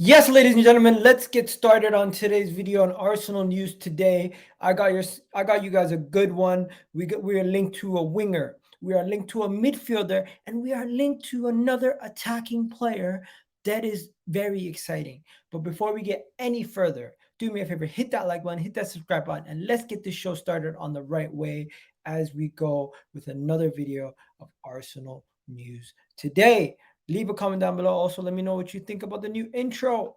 Yes, ladies and gentlemen, let's get started on today's video on Arsenal news today. I got you guys a good one. We are linked to a winger, we are linked to a midfielder, and we are linked to another attacking player that is very exciting. But before we get any further, do me a favor, hit that like button, hit that subscribe button, and let's get this show started on the right way as we go with another video of Arsenal news today. Leave a comment down below. Also, let me know what you think about the new intro.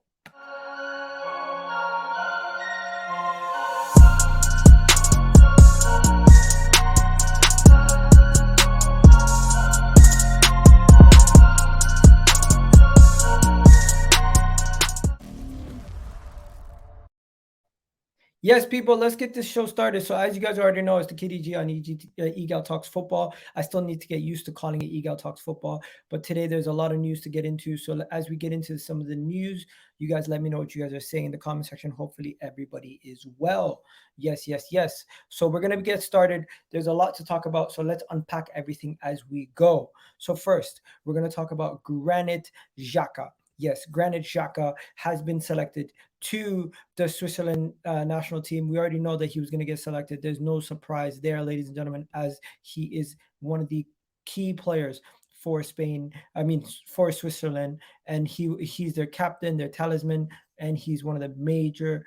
Yes, people, let's get this show started. So, as you guys already know, it's the KDG on Egal Talks Football. I still need to get used to calling it Egal Talks Football, but today there's a lot of news to get into. So, as we get into some of the news, you guys let me know what you guys are saying in the comment section. Hopefully, everybody is well. Yes, yes, yes. So, we're going to get started. There's a lot to talk about. So, let's unpack everything as we go. So, first, we're going to talk about Granit Xhaka. Yes, Granit Xhaka has been selected to the Switzerland national team. We already know that he was going to get selected. There's no surprise there, ladies and gentlemen, as he is one of the key players for Spain. I mean, for Switzerland, and he's their captain, their talisman, and he's one of the major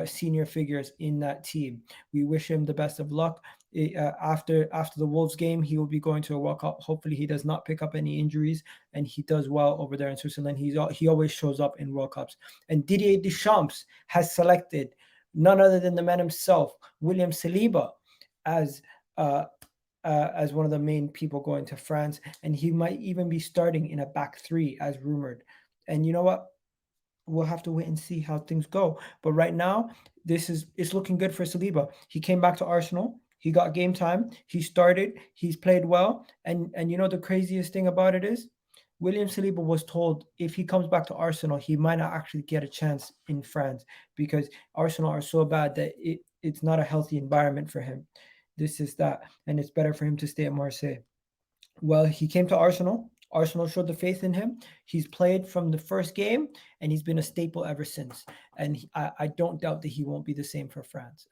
senior figures in that team. We wish him the best of luck. After the Wolves game, he will be going to a World Cup. Hopefully, he does not pick up any injuries, and he does well over there in Switzerland. He always shows up in World Cups. And Didier Deschamps has selected none other than the man himself, William Saliba, as one of the main people going to France, and he might even be starting in a back three as rumored. And you know what? We'll have to wait and see how things go. But right now, it's looking good for Saliba. He came back to Arsenal. He got game time. He started. He's played well. And you know the craziest thing about it is, William Saliba was told if he comes back to Arsenal, he might not actually get a chance in France because Arsenal are so bad that it's not a healthy environment for him. This is that, and it's better for him to stay at Marseille. Well, he came to Arsenal. Arsenal showed the faith in him. He's played from the first game, and he's been a staple ever since. And I don't doubt that he won't be the same for France.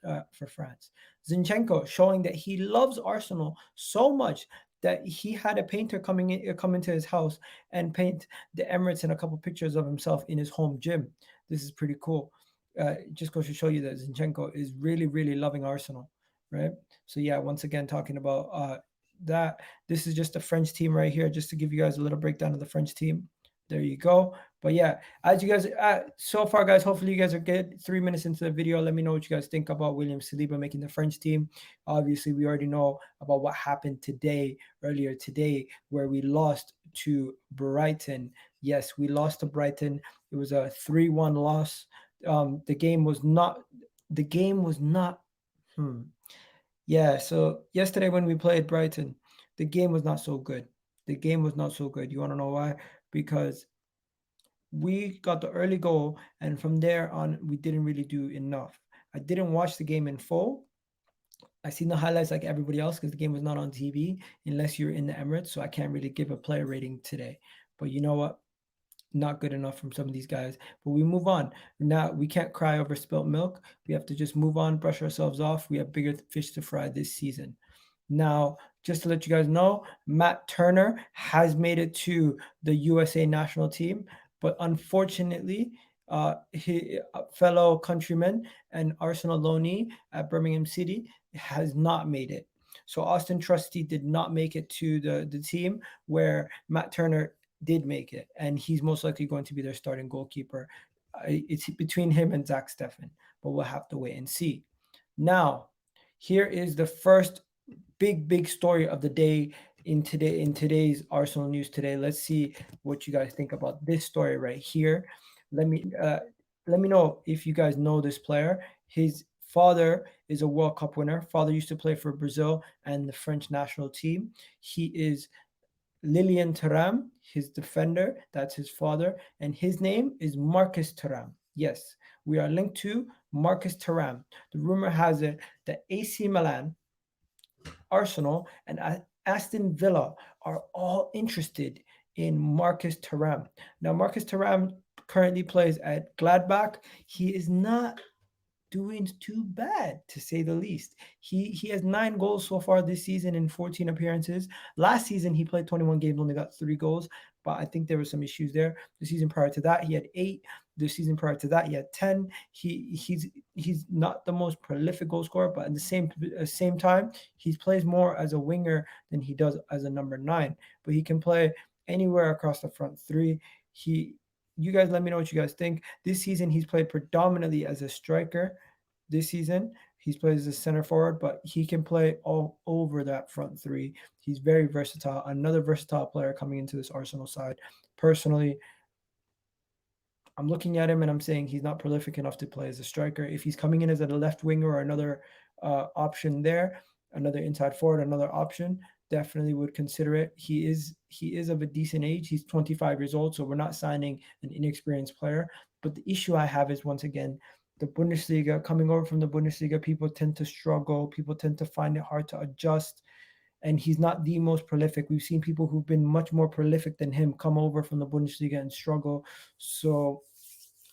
Zinchenko showing that he loves Arsenal so much that he had a painter come into his house and paint the Emirates and a couple pictures of himself in his home gym. This is pretty cool. It just goes to show you that Zinchenko is really, really loving Arsenal, right? So yeah, once again, talking about that. This is just a French team right here, just to give you guys a little breakdown of the French team. There you go. But yeah, as you guys, so far, guys, hopefully you guys are good. 3 minutes into the video, let me know what you guys think about William Saliba making the French team. Obviously, we already know about what happened earlier today, where we lost to Brighton. Yes, we lost to Brighton. It was a 3-1 loss. The game was not. Yeah, so yesterday when we played Brighton, the game was not so good. The game was not so good. You want to know why? Because we got the early goal, and from there on, we didn't really do enough. I didn't watch the game in full. I seen the highlights like everybody else because the game was not on TV unless you're in the Emirates, so I can't really give a player rating today. But you know what? Not good enough from some of these guys. But we move on. Now we can't cry over spilt milk. We have to just move on, brush ourselves off. We have bigger fish to fry this season. Now, just to let you guys know, Matt Turner has made it to the USA national team, but unfortunately, his fellow countryman and Arsenal loanee at Birmingham City has not made it. So Austin Trusty did not make it to the team where Matt Turner did make it, and he's most likely going to be their starting goalkeeper. It's between him and Zach Steffen, but we'll have to wait and see. Now, here is the first big story of the day in today's Arsenal news today. Let's see what you guys think about this story right here. Let me know if you guys know this player. His father is a World Cup winner. Father used to play for Brazil and the French national team. He is Lilian Thuram, his defender. That's his father, and his name is Marcus Thuram. Yes, we are linked to Marcus Thuram. The rumor has it that AC Milan, Arsenal, and Aston Villa are all interested in Marcus Thuram. Now, Marcus Thuram currently plays at Gladbach. He is not doing too bad, to say the least. He has 9 goals so far this season in 14 appearances. Last season he played 21 games, only got 3 goals, but I think there were some issues there. The season prior to that he had 8. The season prior to that he had 10. He's not the most prolific goal scorer, but at the same time he plays more as a winger than he does as a number 9. But he can play anywhere across the front three. He You guys let me know what you guys think. This season he's played predominantly as a striker. This season he's played as a center forward, but he can play all over that front three. He's very versatile. Another versatile player coming into this Arsenal side. Personally, I'm looking at him and I'm saying he's not prolific enough to play as a striker. If he's coming in as a left winger or another option there, another inside forward, another option, definitely would consider it. He is of a decent age. He's 25 years old, so we're not signing an inexperienced player. But the issue I have is, once again, the Bundesliga, coming over from the Bundesliga, people tend to struggle. People tend to find it hard to adjust. And he's not the most prolific. We've seen people who've been much more prolific than him come over from the Bundesliga and struggle. So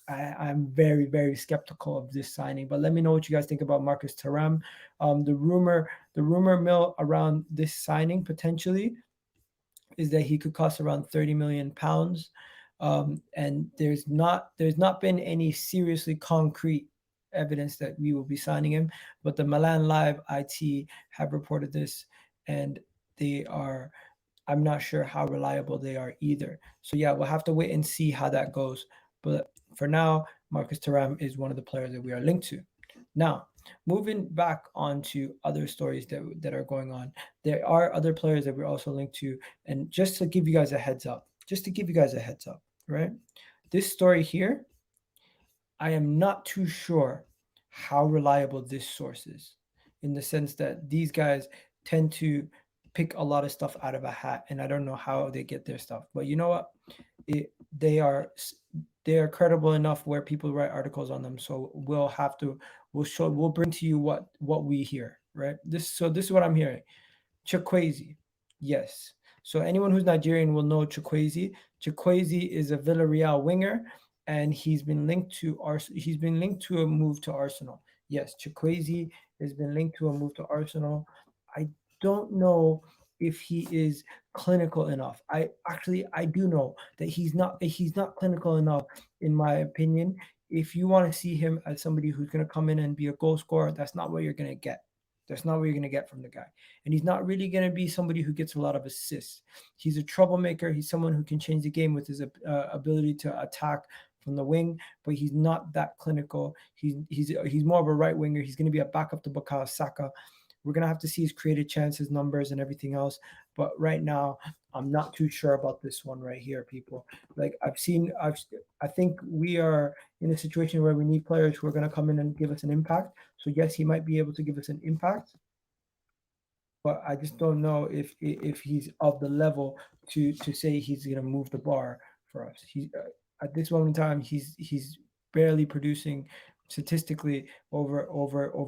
I'm very, very skeptical of this signing. But let me know what you guys think about Marcus Thuram. The rumor mill around this signing potentially is that he could cost around £30 million. And there's not been any seriously concrete evidence that we will be signing him. But the Milan Live IT have reported this, and I'm not sure how reliable they are either. So yeah, we'll have to wait and see how that goes. But for now, Marcus Thuram is one of the players that we are linked to. Now, moving back on to other stories that are going on, there are other players that we're also linked to. And just to give you guys a heads up, right? This story here, I am not too sure how reliable this source is, in the sense that these guys tend to pick a lot of stuff out of a hat, and I don't know how they get their stuff. But you know what? They are credible enough where people write articles on them. So we'll bring to you what we hear, right? This is what I'm hearing. Chukwueze, yes. So anyone who's Nigerian will know Chukwueze. Chukwueze is a Villarreal winger, and he's been linked to a move to Arsenal. Yes, Chukwueze has been linked to a move to Arsenal. I don't know if he is clinical enough. I do know that he's not clinical enough, in my opinion. If you want to see him as somebody who's going to come in and be a goal scorer, that's not what you're going to get. That's not what you're going to get from the guy. And he's not really going to be somebody who gets a lot of assists. He's a troublemaker. He's someone who can change the game with his ability to attack from the wing, but he's not that clinical. He's more of a right winger. He's going to be a backup to Bukayo Saka. We're going to have to see his created chances, numbers, and everything else. But right now, I'm not too sure about this one right here, people. Like I think we are in a situation where we need players who are going to come in and give us an impact. So yes, he might be able to give us an impact, but I just don't know if he's of the level to say he's going to move the bar for us. At this moment in time, he's barely producing statistically over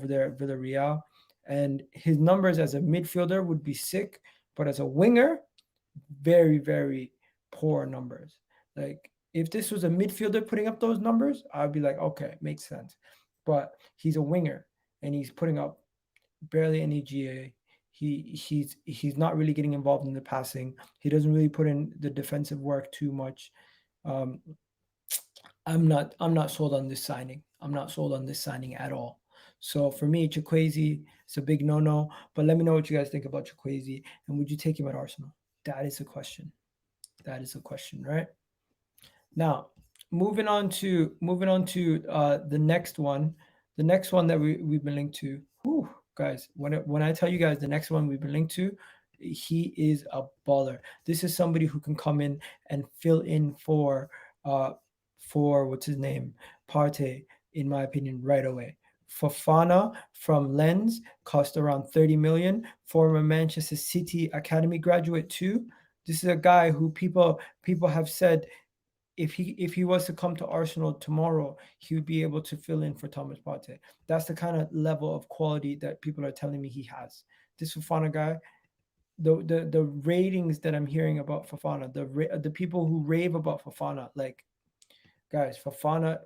there at Villarreal. And his numbers as a midfielder would be sick, but as a winger, very, very poor numbers. Like if this was a midfielder putting up those numbers, I'd be like, okay, makes sense. But he's a winger and he's putting up barely any GA. He's not really getting involved in the passing. He doesn't really put in the defensive work too much. I'm not sold on this signing. I'm not sold on this signing at all. So for me, Chukwueze is a big no-no. But let me know what you guys think about Chukwueze, and would you take him at Arsenal? That is a question. Right? Now, moving on to the next one. The next one that we've been linked to. Whew, guys, when I tell you guys the next one we've been linked to, he is a baller. This is somebody who can come in and fill in for what's his name, Partey, in my opinion, right away. Fofana from Lens cost around 30 million. Former Manchester City Academy graduate too. This is a guy who people have said if he was to come to Arsenal tomorrow, he would be able to fill in for Thomas Partey. That's the kind of level of quality that people are telling me he has. This Fofana guy, the ratings that I'm hearing about Fofana, the people who rave about Fofana, like Guys, Fofana,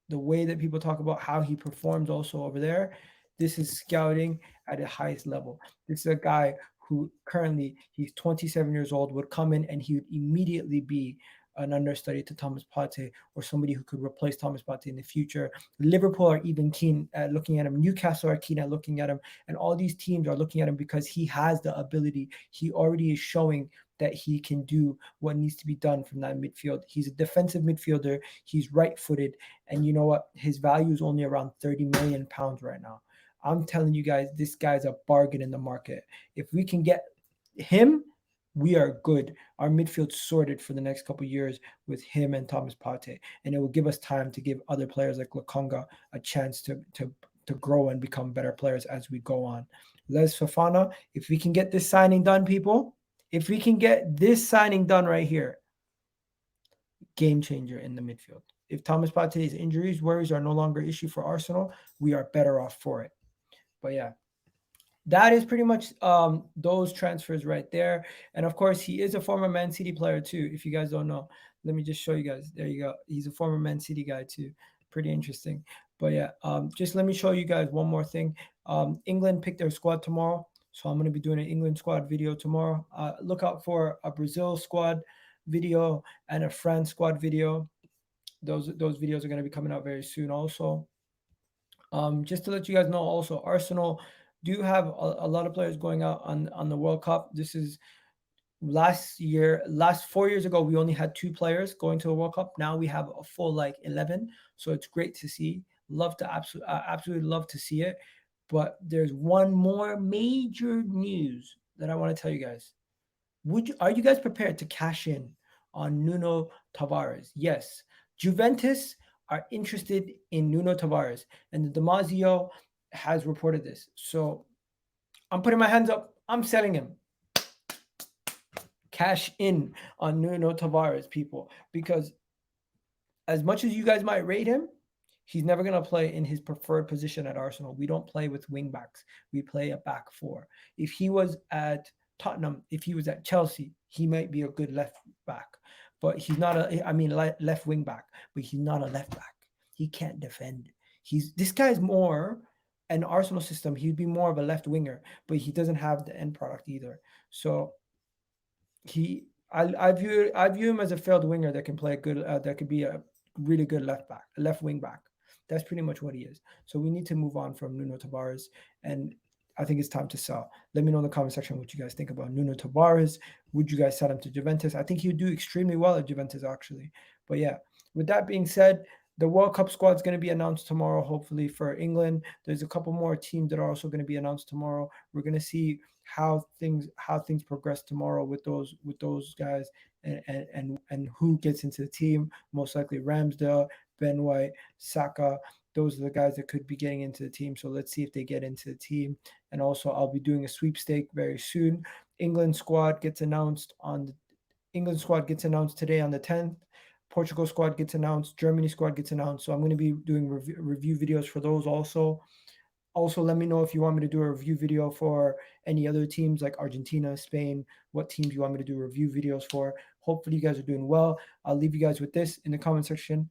the way that people talk about how he performs also over there, this is scouting at the highest level. This is a guy who currently, he's 27 years old, would come in and he would immediately be an understudy to Thomas Partey or somebody who could replace Thomas Partey in the future. Liverpool are even keen at looking at him. Newcastle are keen at looking at him. And all these teams are looking at him because he has the ability. He already is showing that he can do what needs to be done from that midfield. He's a defensive midfielder. He's right-footed. And you know what? His value is only around £30 million right now. I'm telling you guys, this guy's a bargain in the market. If we can get him, we are good. Our midfield's sorted for the next couple of years with him and Thomas Partey. And it will give us time to give other players like Lokonga a chance to grow and become better players as we go on. Les Fofana, if we can get this signing done, people, if we can get this signing done right here, game changer in the midfield. If Thomas Partey's injuries, worries are no longer an issue for Arsenal, we are better off for it. But yeah, that is pretty much those transfers right there. And of course, he is a former Man City player too. If you guys don't know, let me just show you guys. There you go. He's a former Man City guy too. Pretty interesting. But yeah, just let me show you guys one more thing. England picked their squad tomorrow. So I'm going to be doing an England squad video tomorrow. Look out for a Brazil squad video and a France squad video. Those videos are going to be coming out very soon also. Just to let you guys know also, Arsenal do have a lot of players going out on the World Cup. This is last 4 years ago, we only had 2 players going to the World Cup. Now we have a full 11. So it's great to see. Absolutely love to see it. But there's one more major news that I want to tell you guys. Are you guys prepared to cash in on Nuno Tavares? Yes. Juventus are interested in Nuno Tavares, and the Damasio has reported this. So I'm putting my hands up. I'm selling him. Cash in on Nuno Tavares, people, because as much as you guys might rate him, he's never going to play in his preferred position at Arsenal. We don't play with wing backs. We play a back four. If he was at Tottenham, if he was at Chelsea, he might be a good left back. But he's not left wing back, but he's not a left back. He can't defend. This guy's more an Arsenal system. He'd be more of a left winger, but he doesn't have the end product either. So I view him as a failed winger that can play a good that could be a really good left wing back. That's pretty much what he is. So we need to move on from Nuno Tavares, and I think it's time to sell. Let me know in the comment section what you guys think about Nuno Tavares. Would you guys sell him to Juventus? I think he would do extremely well at Juventus, actually. But yeah, with that being said, the World Cup squad is going to be announced tomorrow, hopefully, for England. There's a couple more teams that are also going to be announced tomorrow. We're going to see how things progress tomorrow with those guys and who gets into the team. Most likely Ramsdale, Ben White, Saka. Those are the guys that could be getting into the team. So let's see if they get into the team. And also, I'll be doing a sweepstake very soon. England squad gets announced today on the 10th. Portugal squad gets announced. Germany squad gets announced. So I'm going to be doing review videos for those also. Also, let me know if you want me to do a review video for any other teams like Argentina, Spain, what teams you want me to do review videos for. Hopefully you guys are doing well. I'll leave you guys with this in the comment section.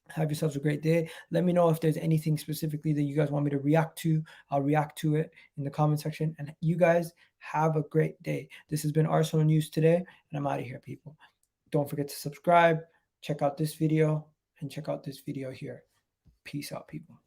Have yourselves a great day. Let me know if there's anything specifically that you guys want me to react to. I'll react to it in the comment section. And you guys have a great day. This has been Arsenal News today, and I'm out of here, people. Don't forget to subscribe, check out this video, and check out this video here. Peace out, people.